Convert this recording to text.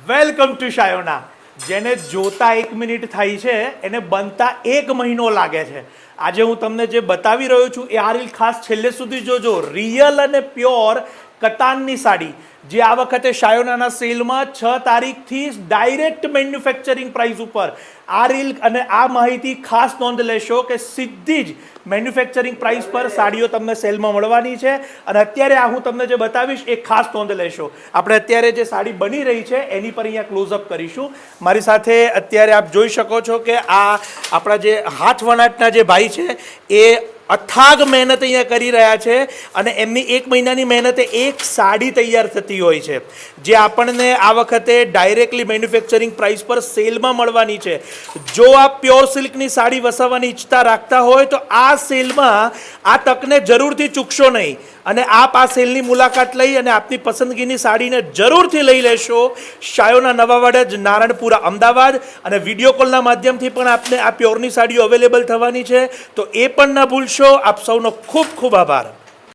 Welcome to Shayona. જેને જોતા 1 minute થાય છે એને બનતા 1 મહિનો લાગે છે. આજે હું તમને જે બતાવી રહ્યો છું એ આ રીલ ખાસ છેલ્લે સુધી જોજો. રિયલ અને પ્યોર કતાનની સાડી જે આ વખતે શાયોનાના સેલમાં 6 તારીખથી ડાયરેક્ટ મેન્યુફેક્ચરિંગ પ્રાઇસ ઉપર આ રીલ અને આ માહિતી ખાસ નોંધ લેશો કે સીધી જ મેન્યુફેક્ચરિંગ પ્રાઇસ પર સાડીઓ તમને સેલમાં મળવાની છે. અને અત્યારે આ હું તમને જે બતાવીશ એ ખાસ નોંધ લેશો. આપણે અત્યારે જે સાડી બની રહી છે એની પર અહીંયા ક્લોઝઅપ કરીશું. મારી સાથે અત્યારે આપ જોઈ શકો છો કે આ આપણા જે હાથ વણાટના જે ભાઈ છે એ અથાગ મહેનત અહીંયા કરી રહ્યા છે અને એમની 1 મહિનાની મહેનતે એક સાડી તૈયાર થતી હોય છે જે આપણને આ વખતે ડાયરેક્ટલી મેન્યુફેક્ચરિંગ પ્રાઇસ પર સેલમાં મળવાની છે. જો આપ પ્યોર સિલ્કની સાડી વસાવવાની ઈચ્છતા રાખતા હોય તો આ સેલમાં આ તકને જરૂરથી ચૂકશો નહીં અને આપ આ સેલની મુલાકાત લઈ અને આપની પસંદગીની સાડીને જરૂરથી લઈ લેશો. શાયોના નવાવાડા નારણપુરા અમદાવાદ અને વિડીયો કોલના માધ્યમથી પણ આપને આ પ્યોરની સાડીઓ અવેલેબલ થવાની છે. તો એ પણ ના ભૂલશો. આપ સૌનો ખૂબ ખૂબ આભાર.